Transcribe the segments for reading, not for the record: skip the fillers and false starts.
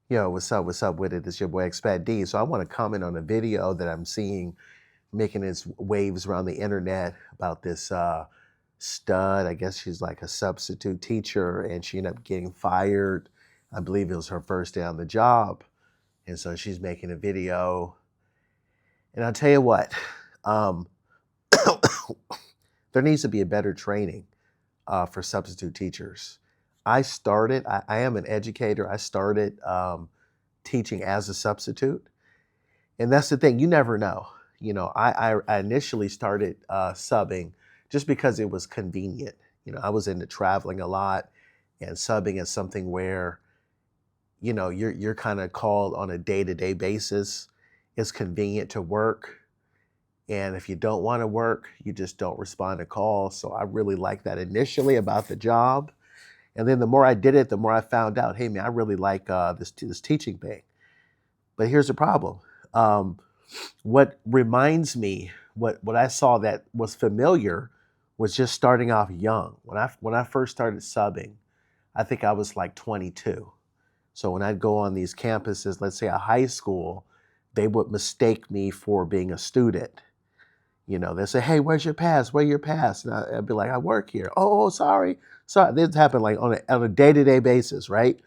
Yo, what's up with it? It's your boy Expat D. So I want to comment on a video that I'm seeing making its waves around the internet about this stud. I guess she's like a substitute teacher and she ended up getting fired. I believe it was her first day on the job. And so she's making a video. And I'll tell you what, um, there needs to be a better training for substitute teachers. I am an educator. I started teaching as a substitute. And that's the thing, you never know. I initially started subbing just because it was convenient. I was into traveling a lot, and subbing is something where, you're kind of called on a day-to-day basis. It's convenient to work. And if you don't want to work, you just don't respond to calls. So I really liked that initially about the job. And then the more I did it, the more I found out, hey man, I really like this teaching thing. But here's the problem. Um, what reminds me, what I saw that was familiar, was just starting off young. When I first started subbing, I think I was like 22. So when I'd go on these campuses, let's say a high school, they would mistake me for being a student. They say, "Hey, where's your pass? Where's your pass?" And I'd be like, "I work here." Oh, sorry, sorry. This happened like on a day-to-day basis, right?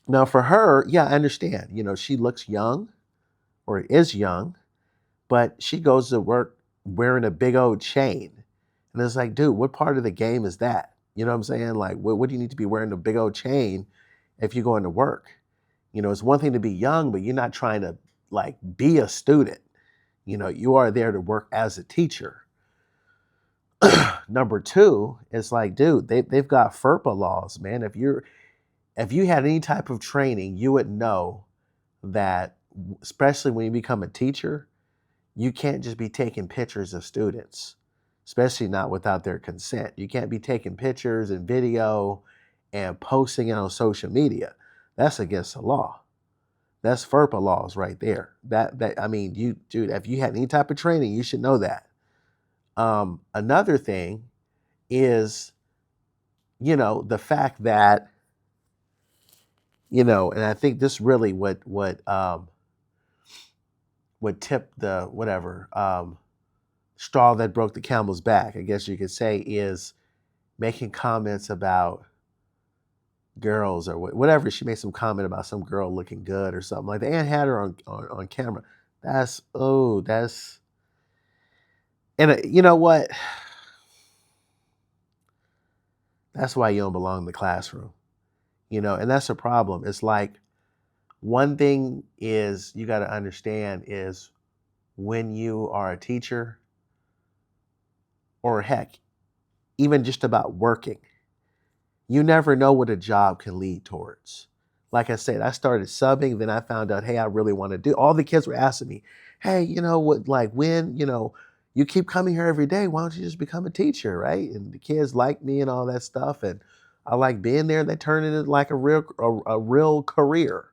Now for her, yeah, I understand. She looks young or is young, but she goes to work wearing a big old chain. And it's like, dude, what part of the game is that? You know what I'm saying? Like, what do you need to be wearing a big old chain if you're going to work? It's one thing to be young, but you're not trying to like be a student. You are there to work as a teacher. Number two, it's like, dude, they've got FERPA laws, man. If you had any type of training, you would know that, especially when you become a teacher, you can't just be taking pictures of students, especially not without their consent. You can't be taking pictures and video and posting it on social media. That's against the law. That's FERPA laws right there. That I mean, you dude, if you had any type of training, you should know that. Another thing is, the fact that, and I think this really what tipped the whatever straw that broke the camel's back, I guess you could say, is making comments about girls or whatever. She made some comment about some girl looking good or something like that and had her on camera. That's and you know what? That's why you don't belong in the classroom. And that's a problem. It's like, one thing is you got to understand is, when you are a teacher, or heck, even just about working, you never know what a job can lead towards. Like I said, I started subbing, then I found out, hey, I really want to do. All the kids were asking me, hey, what, like, when, you keep coming here every day, why don't you just become a teacher, right? And the kids like me and all that stuff, and I like being there. They turn it into like a real career,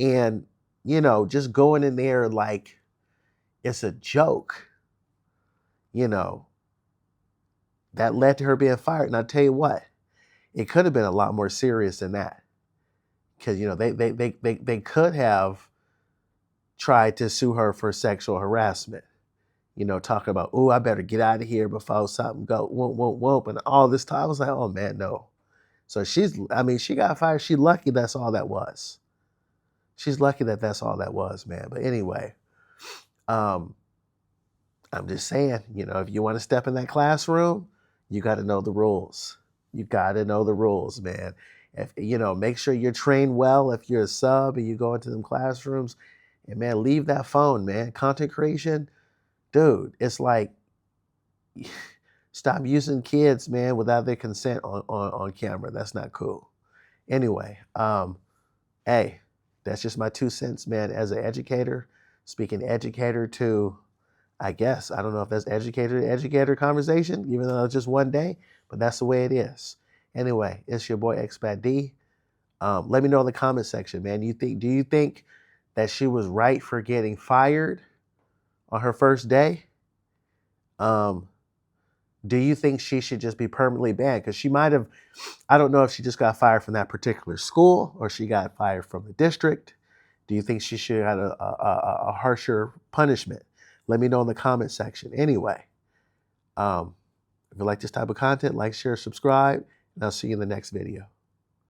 and just going in there like it's a joke, you know, that led to her being fired. And I tell you what, it could have been a lot more serious than that. Because they could have tried to sue her for sexual harassment. Talking about, oh, I better get out of here before something go whoop whoop whoop, and all this time I was like, oh man, no. So she got fired. She's lucky that's all that was. She's lucky that that's all that was, man. But anyway, um, I'm just saying, if you want to step in that classroom, you got to know the rules. You got to know the rules, man. If make sure you're trained well. If you're a sub and you go into them classrooms, and man, leave that phone, man. Content creation, dude. It's like, stop using kids, man, without their consent on camera. That's not cool. Anyway, hey, that's just my 2 cents, man. As an educator, speaking educator to, I guess, I don't know if that's educator to educator conversation, even though it's just one day, but that's the way it is. Anyway, it's your boy Expat D. Let me know in the comment section, man. Do you think that she was right for getting fired on her first day? Um, Do you think she should just be permanently banned? Because she might have, I don't know if she just got fired from that particular school or she got fired from the district. Do you think she should have a harsher punishment? Let me know in the comment section. Anyway, if you like this type of content, like, share, subscribe, and I'll see you in the next video.